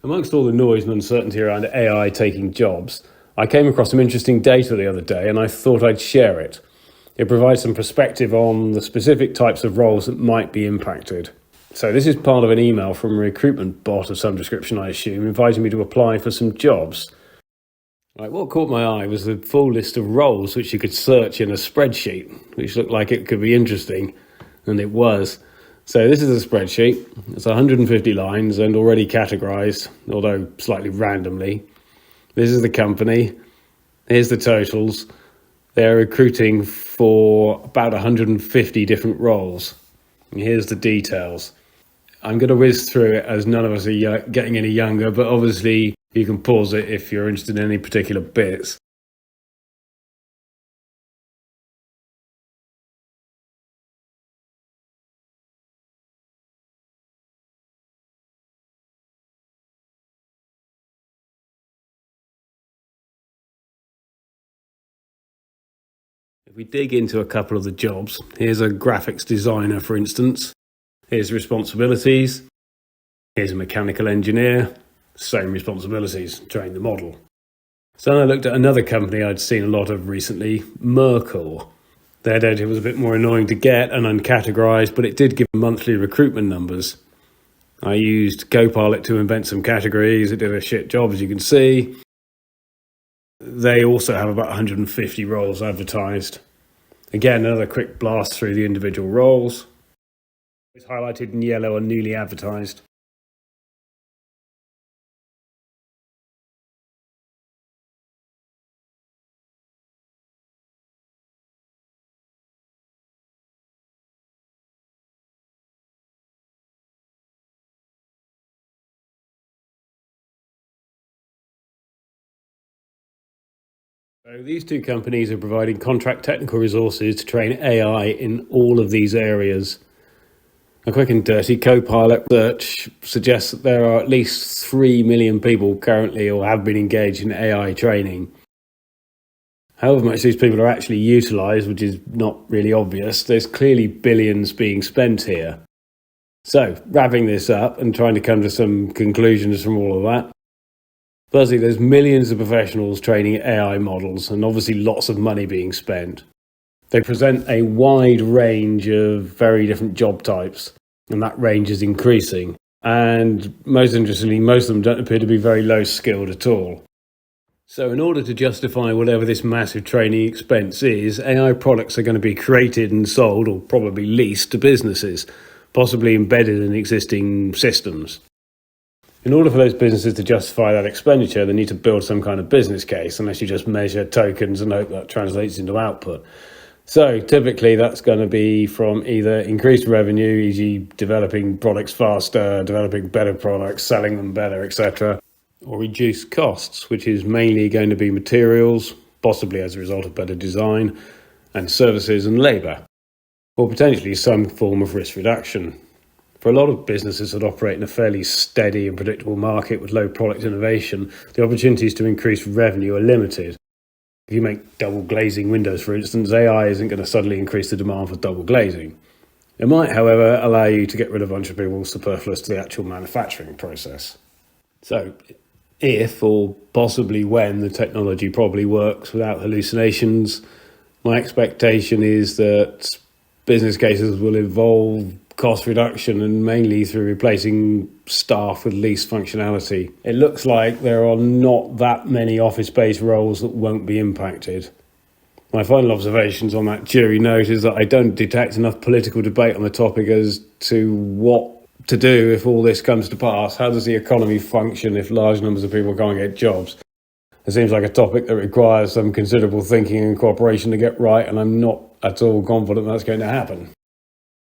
Amongst all the noise and uncertainty around AI taking jobs, I came across some interesting data the other day and I thought I'd share it. It provides some perspective on the specific types of roles that might be impacted. So this is part of an email from a recruitment bot of some description, I assume, inviting me to apply for some jobs. What caught my eye was the full list of roles which you could search in a spreadsheet, which looked like it could be interesting, and it was. So this is a spreadsheet. It's 150 lines and already categorized, although slightly randomly. This is the company. Here's the totals. They're recruiting for about 150 different roles. And here's the details. I'm going to whiz through it as none of us are getting any younger, but obviously you can pause it if you're interested in any particular bits. If we dig into a couple of the jobs, here's a graphics designer, for instance. Here's responsibilities. Here's a mechanical engineer. Same responsibilities, train the model. So then I looked at another company I'd seen a lot of recently, Mercor. Their data was a bit more annoying to get and uncategorized, but it did give monthly recruitment numbers. I used Copilot to invent some categories. It did a shit job, as you can see. They also have about 150 roles advertised. Again, another quick blast through the individual roles. It's highlighted in yellow and newly advertised. So these two companies are providing contract technical resources to train AI in all of these areas. A quick and dirty Copilot search suggests that there are at least 3 million people currently or have been engaged in AI training. However much these people are actually utilised, which is not really obvious, there's clearly billions being spent here. So, wrapping this up and trying to come to some conclusions from all of that. Firstly, there's millions of professionals training AI models and obviously lots of money being spent. They present a wide range of very different job types, and that range is increasing. And most interestingly, most of them don't appear to be very low skilled at all. So in order to justify whatever this massive training expense is, AI products are going to be created and sold, or probably leased, to businesses, possibly embedded in existing systems. In order for those businesses to justify that expenditure, they need to build some kind of business case, unless you just measure tokens and hope that translates into output. So typically that's going to be from either increased revenue, e.g. developing products faster, developing better products, selling them better, etc., or reduced costs, which is mainly going to be materials, possibly as a result of better design, and services and labour, or potentially some form of risk reduction. For a lot of businesses that operate in a fairly steady and predictable market with low product innovation, the opportunities to increase revenue are limited. If you make double glazing windows, for instance, AI isn't going to suddenly increase the demand for double glazing. It might, however, allow you to get rid of a bunch of people superfluous to the actual manufacturing process. So, if or possibly when the technology probably works without hallucinations, my expectation is that business cases will involve cost reduction and mainly through replacing staff with least functionality. It looks like there are not that many office-based roles that won't be impacted. My final observations on that jury note is that I don't detect enough political debate on the topic as to what to do if all this comes to pass. How does the economy function if large numbers of people can't get jobs? It seems like a topic that requires some considerable thinking and cooperation to get right, and I'm not at all confident that's going to happen.